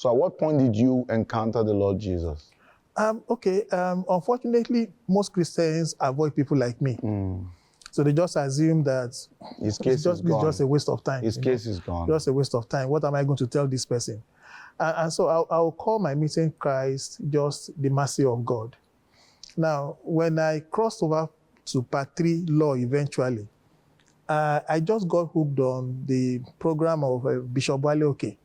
So at what point did you encounter the Lord Jesus? Unfortunately, most Christians avoid people like me. So they just assume that His case is gone. It's just a waste of time. His case is gone. Just a waste of time. What am I going to tell this person? And so I'll call my meeting Christ just the mercy of God. Now, when I crossed over to Part 3 law eventually, I just got hooked on the program of Bishop Alawusa,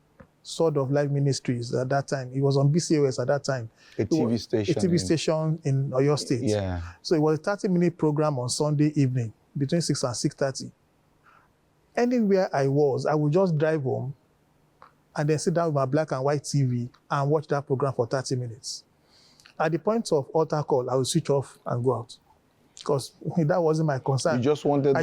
Sword of Life Ministries at that time. It was on BCOS at that time. A TV station. A TV station in Oyo State. Yeah. So it was a 30-minute program on Sunday evening between 6 and 6:30. Anywhere I was, I would just drive home and then sit down with my black and white TV and watch that program for 30 minutes. At the point of altar call, I would switch off and go out because that wasn't my concern. You just wanted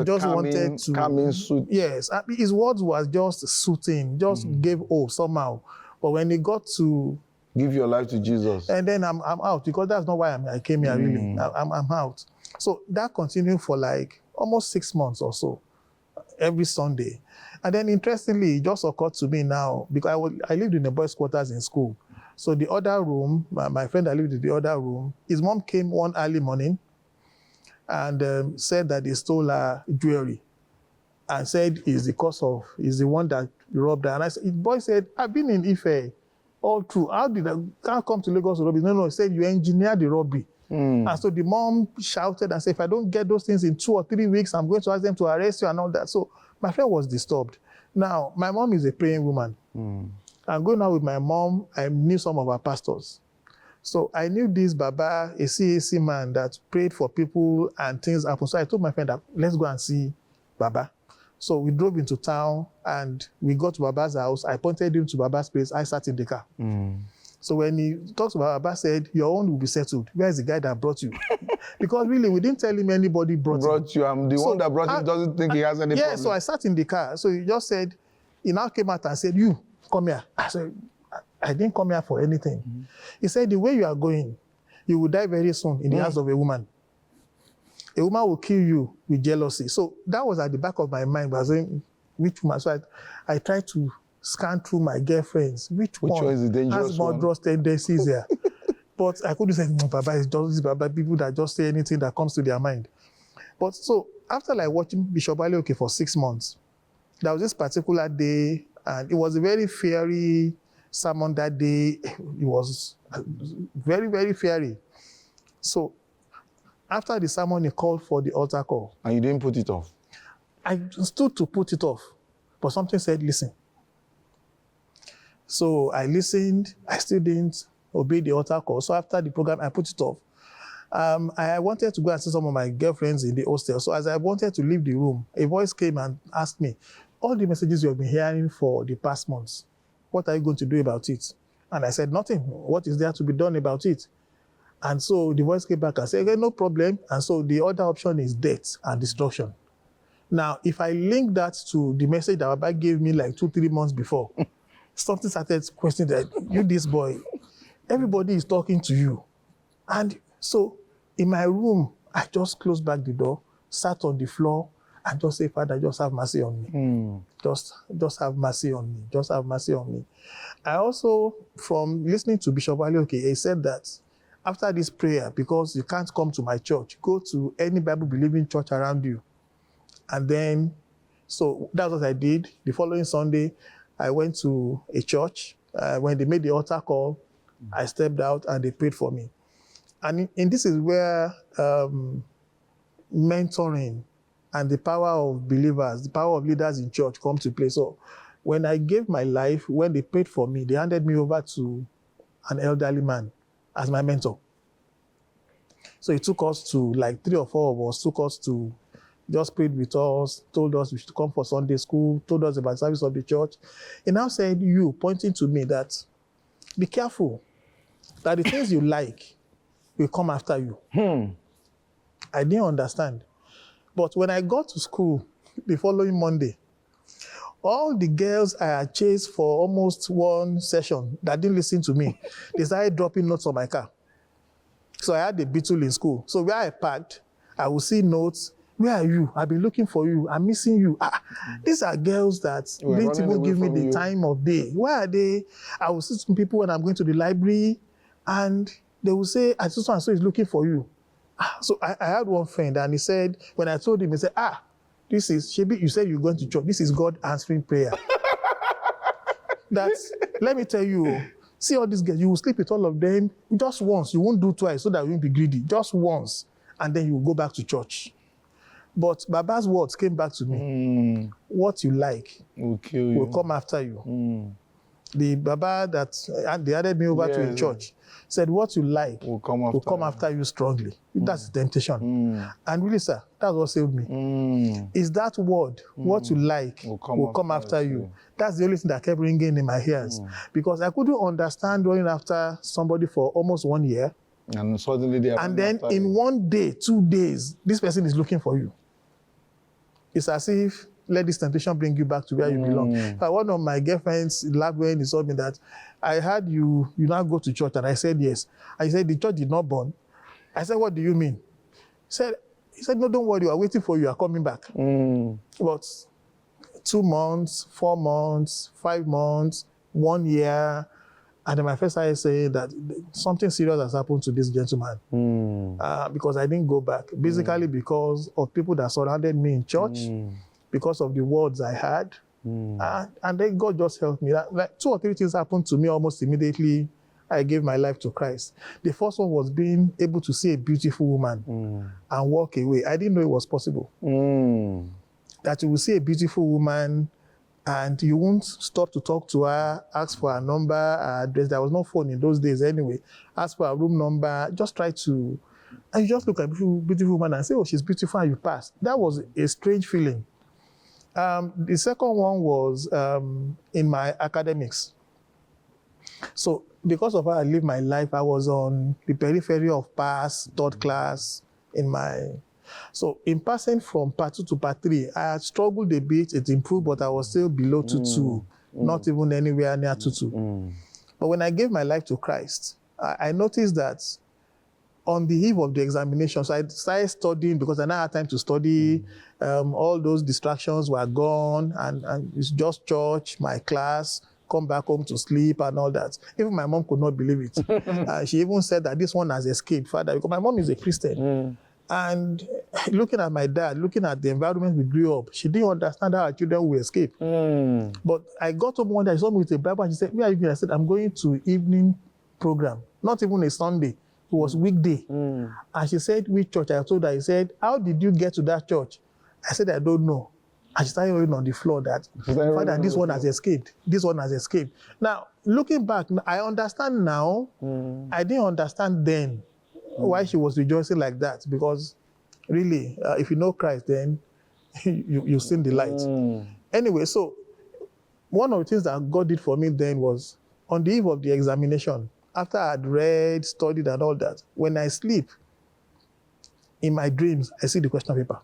calming suit. Yes, his words was just soothing, just gave hope somehow. But when it got to give your life to Jesus, and then I'm out because that's not why I came here really. I'm out. So that continued for like almost 6 months or so, every Sunday. And then interestingly, it just occurred to me now, because I lived in the boys' quarters in school. So the other room, my friend that lived in the other room, his mom came one early morning and said that he stole her jewelry and said he's the one that robbed her. And I said, the boy said, I've been in Ife all through. How did I can't come to Lagos to rob it? No, he said, you engineered the robbery. And so the mom shouted and said, if I don't get those things in 2 or 3 weeks, I'm going to ask them to arrest you and all that. So my friend was disturbed. Now, my mom is a praying woman. I'm going out with my mom. I knew some of our pastors. So I knew this Baba, a CAC man that prayed for people and things happened. So I told my friend that let's go and see Baba. So we drove into town and we got to Baba's house. I pointed him to Baba's place. I sat in the car. So when he talks about Baba said, your own will be settled. Where is the guy that brought you? Because really, we didn't tell him anybody brought you. I'm the one that brought him doesn't think he has any problem. Yeah, so I sat in the car. So he just said, he now came out and said, you, come here. I said, I didn't come here for anything. He said, the way you are going, you will die very soon in the hands of a woman. A woman will kill you with jealousy. So that was at the back of my mind. I was saying, which woman? So I tried to scan through my girlfriends. Which one is the dangerous has more one? dross tendencies here? But I couldn't say, no, Baba, it's just Baba, people that just say anything that comes to their mind. But so after like watching Bishop Alawusa for 6 months, there was this particular day, and it was a very fiery sermon that day. It was very, very fiery. So after the sermon, he called for the altar call. And you didn't put it off? I stood to put it off, but something said, listen. So I listened. I still didn't obey the altar call. So after the program, I put it off. I wanted to go and see some of my girlfriends in the hostel. So as I wanted to leave the room, a voice came and asked me, all the messages you have been hearing for the past months, what are you going to do about it? And I said, nothing. What is there to be done about it? And so the voice came back and said, okay, no problem. And so the other option is death and destruction. Now, if I link that to the message that Baba gave me like 2-3 months before, something started questioning that, you this boy, everybody is talking to you. And so in my room, I just closed back the door, sat on the floor, and just say, Father, just have mercy on me. Just have mercy on me. Just have mercy on me. I also, from listening to Bishop Alawusa, he said that after this prayer, because you can't come to my church, go to any Bible-believing church around you. And then, so that's what I did. The following Sunday, I went to a church. When they made the altar call, I stepped out and they prayed for me. And this is where mentoring and the power of believers, the power of leaders in church come to play. So when I gave my life, when they prayed for me, they handed me over to an elderly man as my mentor. So it took us to, like 3 or 4 of us, took us to, just prayed with us, told us we should come for Sunday school, told us about the service of the church. He now said, you, pointing to me, that be careful, that the things you like will come after you. I didn't understand. But when I got to school the following Monday, all the girls I had chased for almost 1 session that didn't listen to me, they started dropping notes on my car. So I had a beetle in school. So where I parked, I would see notes Where are you? I've been looking for you. I'm missing you. These are girls that didn't even give me the time of day. Where are they? I will see some people when I'm going to the library, and they will say, I just want to say he's looking for you. So I had one friend, and he said, when I told him, he said, this is, Shebi, you said you're going to church. This is God answering prayer. Let me tell you, see all these girls, you will sleep with all of them just once. You won't do twice so that you won't be greedy. Just once, and then you will go back to church. But Baba's words came back to me. What you like will come after you. The Baba that they added me over to a church said, what you like will come after you strongly. That's the temptation. And really, sir, that's what saved me. Is that word, what you like will come after you. That's the only thing that kept ringing in my ears. Because I couldn't understand running after somebody for almost 1 year. And suddenly they are. And then in 1 day, 2 days, this person is looking for you. It's as if, let this temptation bring you back to where you belong. One of my girlfriends laughed when he told me that, I heard you now go to church, and I said yes. And he said, the church did not burn. I said, what do you mean? He said, no, don't worry, we are waiting for you, you are coming back. But 2 months, 4 months, 5 months, 1 year, and then my first started saying that something serious has happened to this gentleman. Because I didn't go back. Basically because of people that surrounded me in church, because of the words I had. And then God just helped me. Like 2 or 3 things happened to me almost immediately. I gave my life to Christ. The first one was being able to see a beautiful woman and walk away. I didn't know it was possible. That you will see a beautiful woman and you won't stop to talk to her, ask for her number, her address. There was no phone in those days anyway. Ask for her room number. Just try to, and you just look at a beautiful woman and say, oh, she's beautiful, and you pass. That was a strange feeling. The second one was in my academics. So because of how I lived my life, I was on the periphery of pass, third class in my... So in passing from part 2 to part 3, I had struggled a bit. It improved, but I was still below 2.2, not even anywhere near 2.2. But when I gave my life to Christ, I noticed that on the eve of the examination, so I started studying because I now had time to study. All those distractions were gone, and it's just church, my class, come back home to sleep and all that. Even my mom could not believe it. She even said that this one has escaped, Father, because my mom is a Christian. And looking at my dad, looking at the environment we grew up, she didn't understand how our children will escape. But I got up one day, I saw me with a Bible, and she said, where are you going? I said, I'm going to evening program, not even a Sunday. It was weekday. And she said, which church? I told her. He said, how did you get to that church? I said, I don't know. And she started rolling on the floor that, Father, this one has escaped. This one has escaped. Now, looking back, I understand now. I didn't understand then why she was rejoicing like that. Because really, if you know Christ, then you've seen the light. Anyway, so one of the things that God did for me then was, on the eve of the examination, after I had read, studied, and all that, when I sleep, in my dreams, I see the question paper.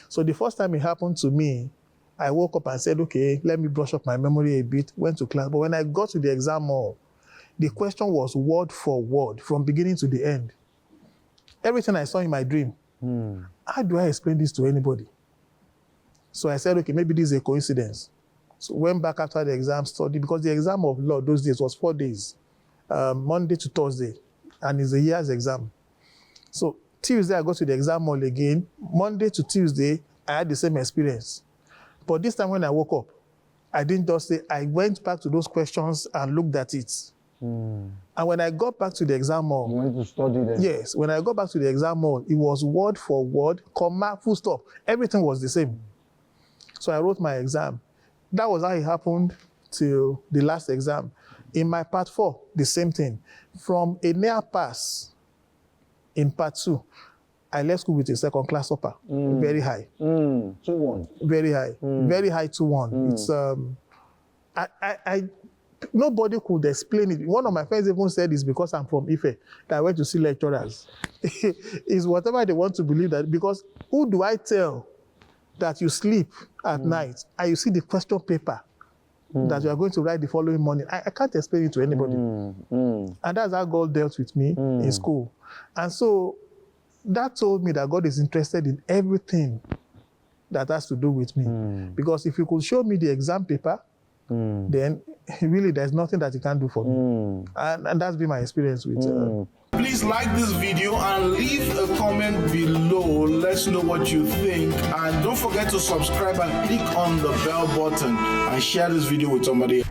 So the first time it happened to me, I woke up and said, okay, let me brush up my memory a bit, went to class. But when I got to the exam hall, the question was word for word, from beginning to the end. Everything I saw in my dream. How do I explain this to anybody? So I said, okay, maybe this is a coincidence. So went back after the exam, studied, because the exam of law those days was 4 days, Monday to Thursday, and it's a year's exam. So Tuesday, I go to the exam hall again. Monday to Tuesday, I had the same experience. But this time when I woke up, I didn't just say, I went back to those questions and looked at it. And when I got back to the exam hall... You went to study then? Yes. When I got back to the exam hall, it was word for word, comma, full stop. Everything was the same. So I wrote my exam. That was how it happened till the last exam. In my part 4, the same thing. From a near pass in part 2, I left school with a second class upper, very high. 2-1. Very high, very high 2-1. It's nobody could explain it. One of my friends even said it's because I'm from Ife that I went to see lecturers. It's whatever they want to believe that, because who do I tell that you sleep at night and you see the question paper that you are going to write the following morning? I can't explain it to anybody. And that's how God dealt with me in school. And so that told me that God is interested in everything that has to do with me. Because if you could show me the exam paper, then really there's nothing that you can do for me. And that's been my experience with Please like this video and leave a comment below. Let's know what you think. And don't forget to subscribe and click on the bell button and share this video with somebody.